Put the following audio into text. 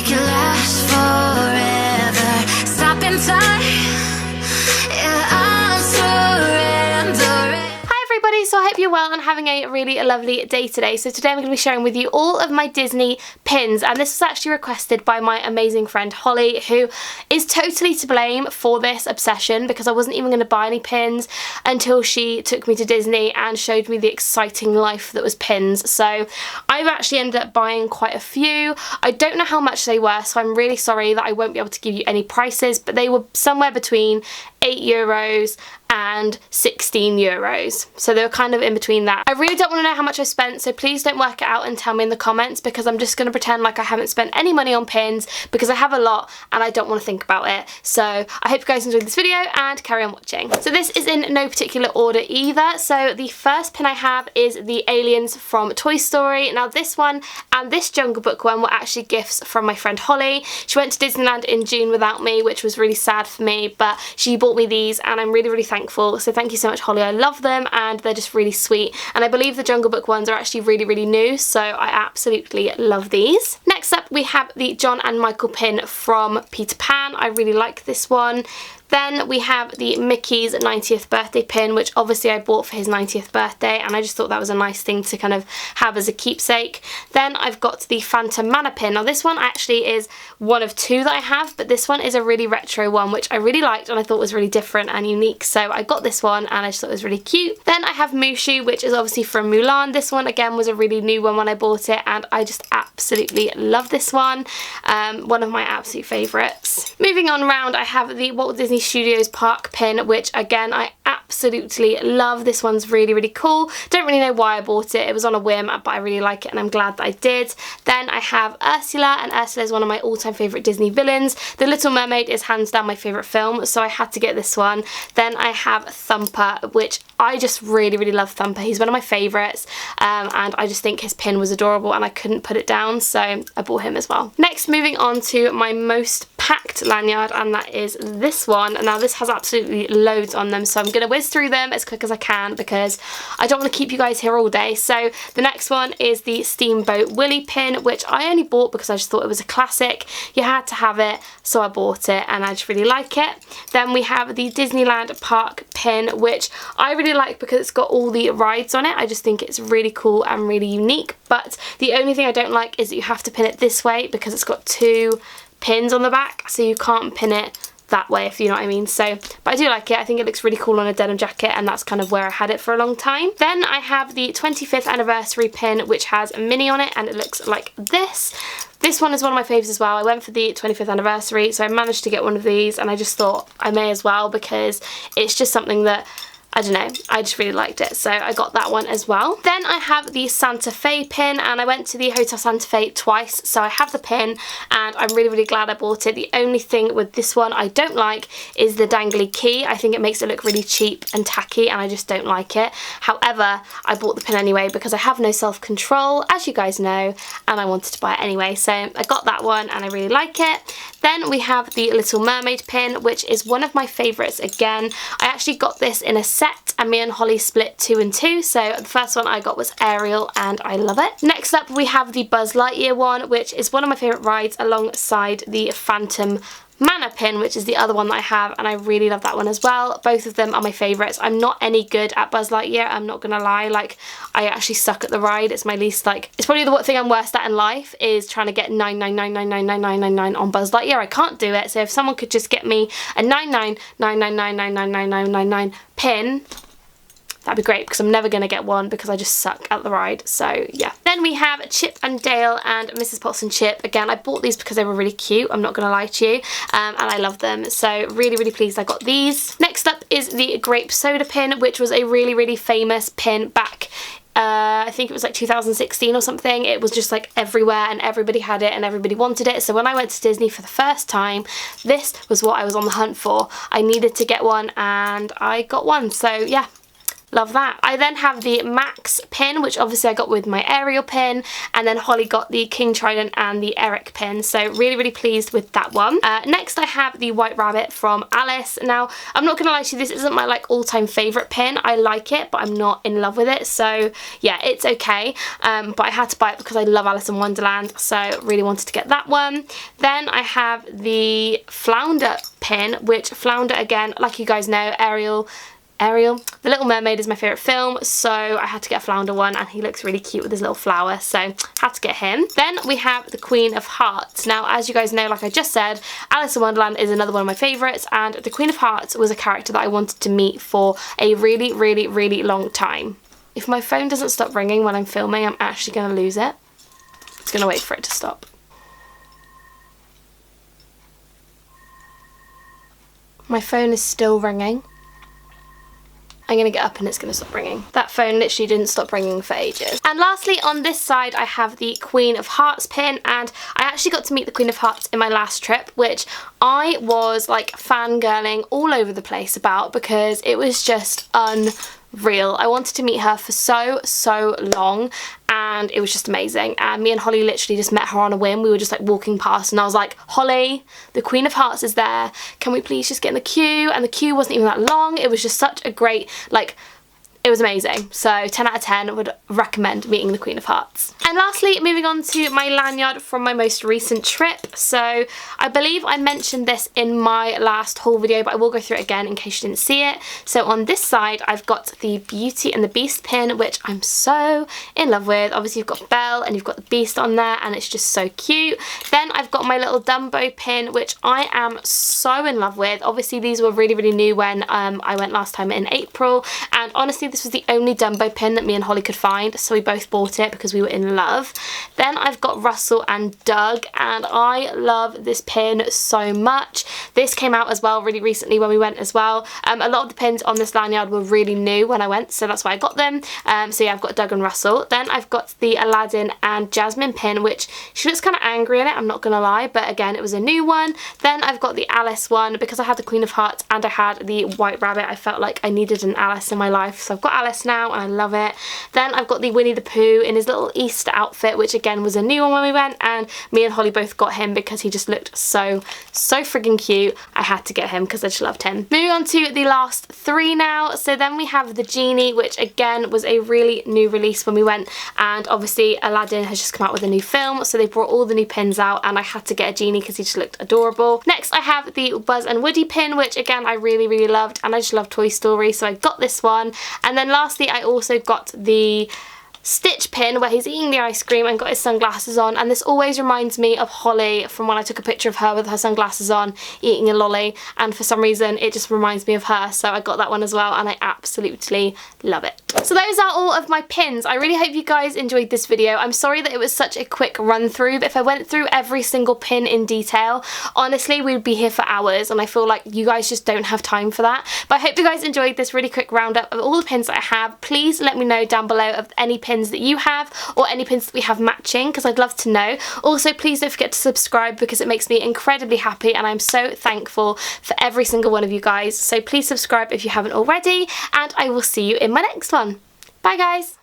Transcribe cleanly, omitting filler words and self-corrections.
make it last forever. Stop in time. Yeah, I'll surrender. Everybody, so I hope you're well and having a really lovely day today. So today I'm going to be sharing with you all of my Disney pins, and this was actually requested by my amazing friend Holly, who is totally to blame for this obsession, because I wasn't even going to buy any pins until she took me to Disney and showed me the exciting life that was pins. So I've actually ended up buying quite a few. I don't know how much they were, so I'm really sorry that I won't be able to give you any prices, but they were somewhere between €8 and €16, so they were kind of in between that. I really don't want to know how much I spent, so please don't work it out and tell me in the comments, because I'm just going to pretend like I haven't spent any money on pins, because I have a lot and I don't want to think about it. So I hope you guys enjoyed this video and carry on watching. So this is in no particular order either. So the first pin I have is the aliens from Toy Story. Now this one and this Jungle Book one were actually gifts from my friend Holly. She went to Disneyland in June without me, which was really sad for me, but she bought me these and I'm really thankful. So thank you so much, Holly. I love them and they're just really sweet, and I believe the Jungle Book ones are actually really new, so I absolutely love these. Next up we have the John and Michael pin from Peter Pan. I really like this one. Then we have the Mickey's 90th birthday pin, which obviously I bought for his 90th birthday, and I just thought that was a nice thing to kind of have as a keepsake. Then I've got the Phantom Manor pin. Now this one actually is one of two that I have, but this one is a really retro one, which I really liked and I thought was really different and unique, so I got this one and I just thought it was really cute. Then I have Mushu, which is obviously from Mulan. This one again was a really new one when I bought it, and I just absolutely love this one. One of my absolute favourites. Moving on round, I have the Walt Disney Studios Park pin, which again I absolutely love. This one's really cool. Don't really know why I bought it. It was on a whim, but I really like it and I'm glad that I did. Then I have Ursula, and Ursula is one of my all-time favourite Disney villains. The Little Mermaid is hands down my favourite film, so I had to get this one. Then I have Thumper, which I just really love Thumper. He's one of my favourites, and I just think his pin was adorable and I couldn't put it down, so I bought him as well. Next, moving on to my most packed lanyard, and that is this one. Now this has absolutely loads on them, so I'm going to whiz through them as quick as I can because I don't want to keep you guys here all day. So the next one is the Steamboat Willie Pin, which I only bought because I just thought it was a classic. You had to have it, so I bought it and I just really like it. Then we have the Disneyland Park Pin, which I really like because it's got all the rides on it. I just think it's really cool and really unique, but the only thing I don't like is that you have to pin it this way because it's got two pins on the back, so you can't pin it that way, if you know what I mean. So, but I do like it. I think it looks really cool on a denim jacket, and that's kind of where I had it for a long time. Then I have the 25th anniversary pin, which has a Minnie on it, and it looks like this. This one is one of my favourites as well. I went for the 25th anniversary, so I managed to get one of these, and I just thought I may as well because it's just something that, I don't know, I just really liked it, so I got that one as well. Then I have the Santafe pin, and I went to the Hotel Santafe twice, so I have the pin and I'm really glad I bought it. The only thing with this one I don't like is the dangly key. I think it makes it look really cheap and tacky and I just don't like it. However, I bought the pin anyway because I have no self-control, as you guys know, and I wanted to buy it anyway, so I got that one and I really like it. Then we have the Little Mermaid pin, which is one of my favourites again. I actually got this in a set and me and Holly split 2 and 2, so the first one I got was Ariel and I love it. Next up we have the Buzz Lightyear one, which is one of my favourite rides alongside the Phantom Manor Pin, which is the other one that I have, and I really love that one as well. Both of them are my favourites. I'm not any good at Buzz Lightyear, I'm not gonna lie. Like, I actually suck at the ride. It's my least, like, it's probably the thing I'm worst at in life is trying to get 999999999 on Buzz Lightyear. I can't do it, so if someone could just get me a 999999999 pin, that'd be great, because I'm never going to get one because I just suck at the ride. So yeah. Then we have Chip and Dale and Mrs. Potts and Chip. Again, I bought these because they were really cute, I'm not going to lie to you, and I love them, so really pleased I got these. Next up is the Grape Soda Pin, which was a really famous pin back I think it was like 2016 or something. It was just like everywhere and everybody had it and everybody wanted it. So when I went to Disney for the first time, this was what I was on the hunt for. I needed to get one and I got one. So yeah, Love that. I then have the Max pin, which obviously I got with my Ariel pin, and then Holly got the King Trident and the Eric pin, so really, really pleased with that one. Next I have the White Rabbit from Alice. Now, I'm not gonna lie to you, this isn't my like all-time favourite pin. I like it, but I'm not in love with it, so yeah, it's okay. But I had to buy it because I love Alice in Wonderland, so really wanted to get that one. Then I have the Flounder pin, which Flounder, again, like you guys know, Ariel, The Little Mermaid is my favourite film, so I had to get a Flounder one, and he looks really cute with his little flower, so had to get him. Then we have the Queen of Hearts. Now, as you guys know, like I just said, Alice in Wonderland is another one of my favourites, and the Queen of Hearts was a character that I wanted to meet for a really, really, really long time. If my phone doesn't stop ringing when I'm filming, I'm actually going to lose it. It's going to wait for it to stop. My phone is still ringing. I'm going to get up and it's going to stop ringing. That phone literally didn't stop ringing for ages. And lastly, on this side, I have the Queen of Hearts pin, and I actually got to meet the Queen of Hearts in my last trip, which I was like fangirling all over the place about because it was just unreal. I wanted to meet her for so long, and it was just amazing. And me and Holly literally just met her on a whim. We were just like walking past and I was like, Holly, the Queen of Hearts is there. Can we please just get in the queue? And the queue wasn't even that long. It was just such a great, like, it was amazing. So 10 out of 10 would recommend meeting the Queen of Hearts. And lastly, moving on to my lanyard from my most recent trip. So I believe I mentioned this in my last haul video, but I will go through it again in case you didn't see it. So on this side, I've got the Beauty and the Beast pin, which I'm so in love with. Obviously, you've got Belle and you've got the Beast on there, and it's just so cute. Then I've got my little Dumbo pin, which I am so in love with. Obviously, these were really, really new when I went last time in April, and honestly, this was the only Dumbo pin that me and Holly could find, so we both bought it because we were in love. Then I've got Russell and Doug, and I love this pin so much. This came out as well really recently when we went as well. A lot of the pins on this lanyard were really new when I went, so that's why I got them. So yeah, I've got Doug and Russell. Then I've got the Aladdin and Jasmine pin, which she looks kind of angry in it, I'm not gonna lie, but again, it was a new one. Then I've got the Alice one because I had the Queen of Hearts and I had the White Rabbit. I felt like I needed an Alice in my life, so I've got Alice now and I love it. Then I've got the Winnie the Pooh in his little Easter outfit, which again was a new one when we went, and me and Holly both got him because he just looked so friggin' cute. I had to get him because I just loved him. Moving on to the last three now. So then we have the Genie, which again was a really new release when we went, and obviously Aladdin has just come out with a new film, so they brought all the new pins out and I had to get a Genie because he just looked adorable. Next I have the Buzz and Woody pin, which again I really loved, and I just love Toy Story, so I got this one. And then lastly I also got the Stitch pin where he's eating the ice cream and got his sunglasses on, and this always reminds me of Holly from when I took a picture of her with her sunglasses on eating a lolly, and for some reason it just reminds me of her, so I got that one as well and I absolutely love it. So those are all of my pins. I really hope you guys enjoyed this video. I'm sorry that it was such a quick run through, but if I went through every single pin in detail, honestly we'd be here for hours, and I feel like you guys just don't have time for that. But I hope you guys enjoyed this really quick roundup of all the pins that I have. Please let me know down below of any pins that you have or any pins that we have matching, because I'd love to know. Also, please don't forget to subscribe because it makes me incredibly happy and I'm so thankful for every single one of you guys. So please subscribe if you haven't already, and I will see you in my next one. Bye guys!